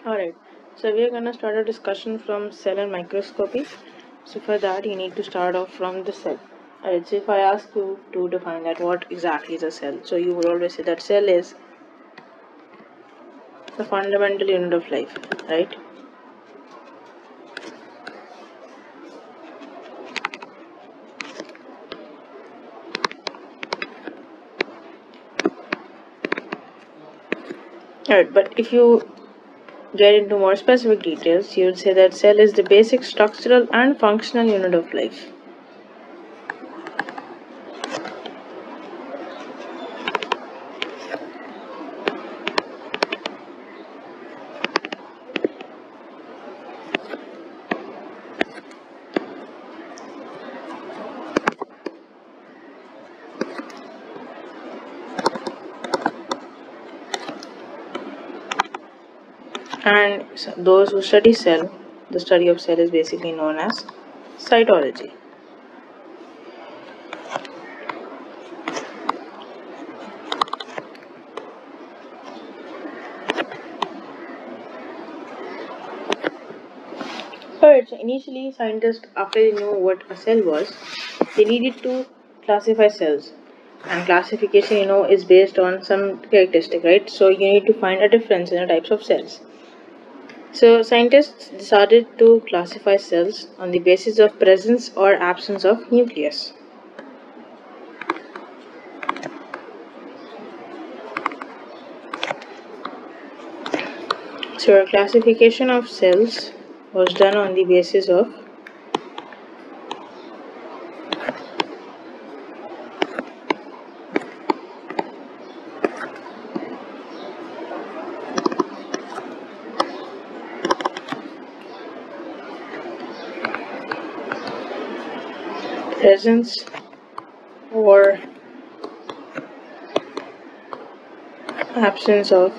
Alright, so we are gonna start a discussion from cell and microscopy. So for that you need to start off from the cell. Alright, so if I ask you to define that what exactly is a cell, so you would always say that cell is the fundamental unit of life, right? Alright, but if you get into more specific details, you would say that cell is the basic structural and functional unit of life. And those who study cell, the study of cell is basically known as cytology. Alright, so initially scientists, after they knew what a cell was, they needed to classify cells. And classification, is based on some characteristic, right? So you need to find a difference in the types of cells. So scientists decided to classify cells on the basis of presence or absence of nucleus. So a classification of cells was done on the basis of presence or absence of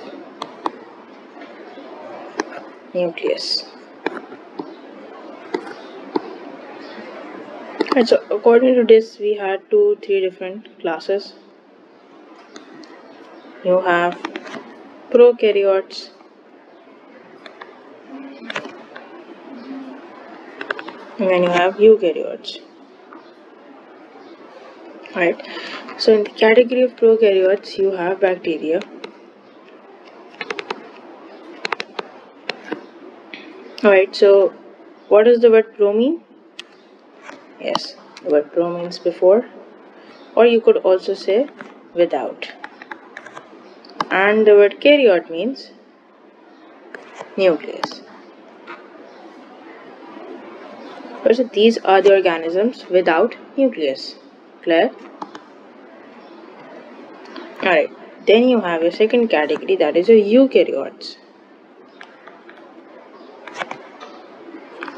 nucleus. And so according to this, we had three different classes. You have prokaryotes, and then you have eukaryotes. Right. So in the category of prokaryotes, you have bacteria. Alright, so what does the word pro mean? Yes, the word pro means before, or you could also say without. And the word karyote means nucleus. So these are the organisms without nucleus. Clear? Alright, then you have your second category, that is your eukaryotes.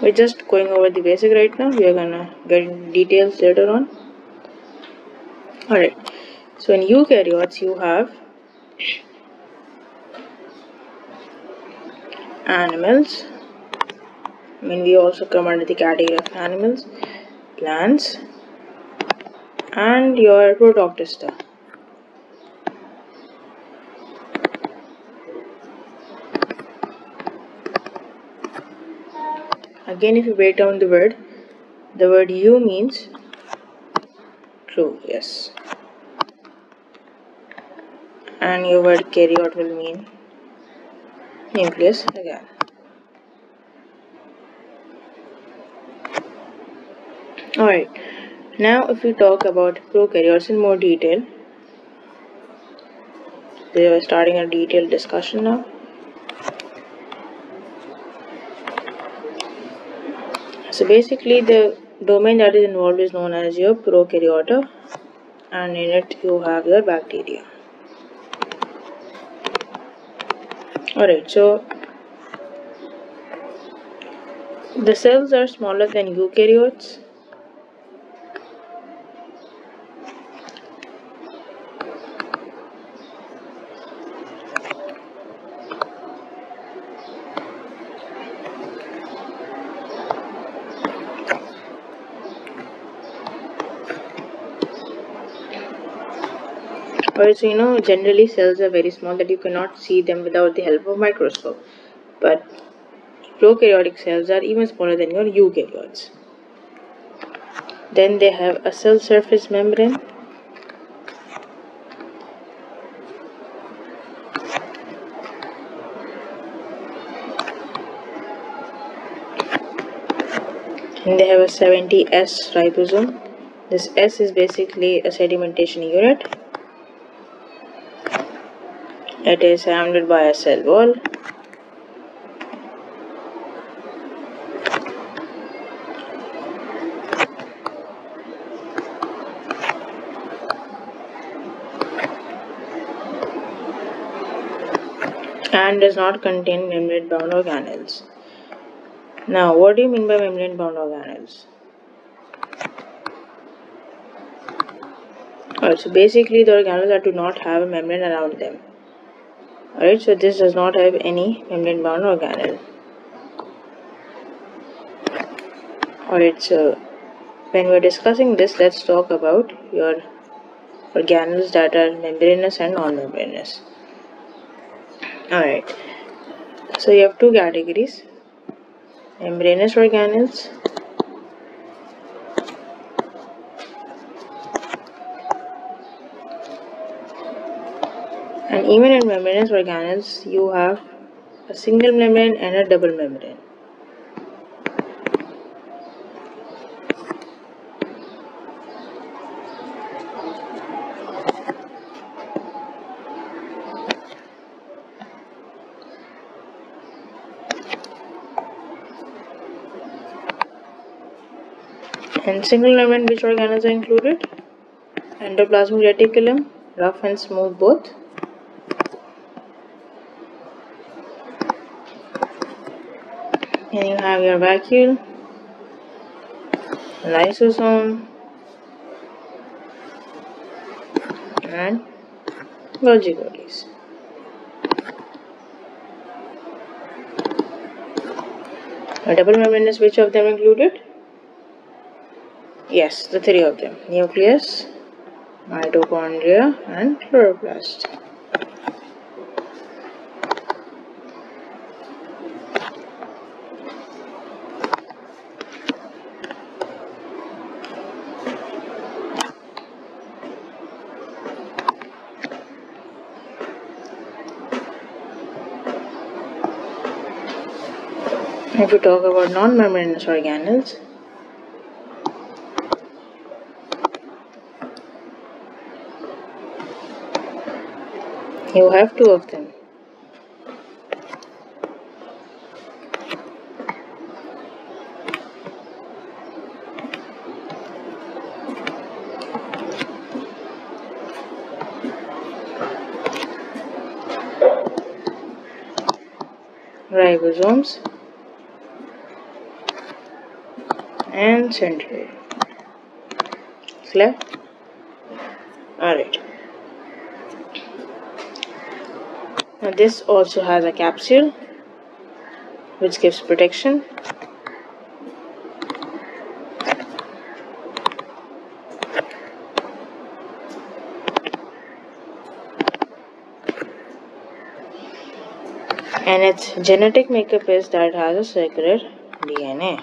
We're just going over the basic right now. We are gonna get into details later on. Alright, so in eukaryotes you have animals. We also come under the category of animals, plants, and your protoctista. Again, if you break down the word eu means true, yes. And your word karyote will mean nucleus again. Alright, now if we talk about prokaryotes in more detail, we are starting a detailed discussion now. So basically the domain that is involved is known as your prokaryota, and in it you have your bacteria. Alright, so the cells are smaller than eukaryotes. Alright, so generally cells are very small that you cannot see them without the help of microscope. but prokaryotic cells are even smaller than your eukaryotes. Then they have a cell surface membrane. And they have a 70S ribosome. This S is basically a sedimentation unit. It is surrounded by a cell wall. And does not contain membrane-bound organelles. Now, what do you mean by membrane-bound organelles? Alright, so basically the organelles that do not have a membrane around them. Alright, so this does not have any membrane-bound organelle. Alright, so when we're discussing this, let's talk about your organelles that are membranous and non-membranous. Alright, so you have two categories: membranous organelles and even in membranous organelles you have a single membrane and a double membrane. In single membrane, which organelles are included? Endoplasmic reticulum, rough and smooth both. And you have your vacuole, lysosome, and Golgi bodies. A double membranous, which of them included? Yes, the three of them: nucleus, mitochondria, and chloroplast. If we talk about non-membranous organelles, you have two of them. Ribosomes and centroid. Clear? Alright. Now this also has a capsule which gives protection. And its genetic makeup is that it has a circular DNA.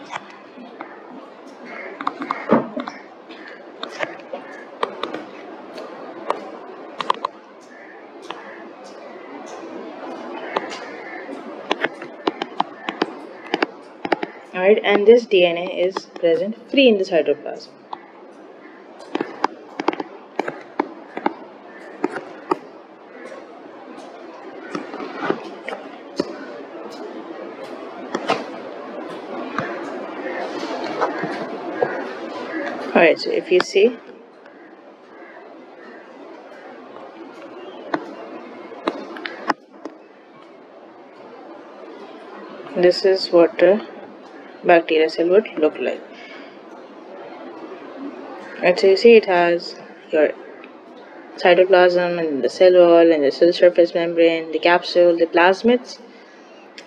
Alright, and this DNA is present free in the cytoplasm. Alright, so if you see, this is what a bacteria cell would look like. Right, so you see it has your cytoplasm and the cell wall and the cell surface membrane, the capsule, the plasmids.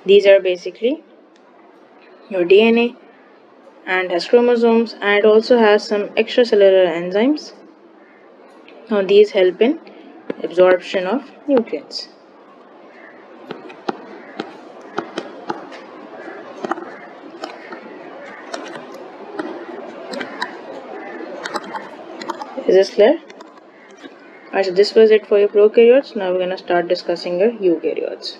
These are basically your DNA and has chromosomes, and it also has some extracellular enzymes. Now these help in absorption of nutrients. Is this clear? Alright, so this was it for your prokaryotes. Now we're gonna start discussing your eukaryotes.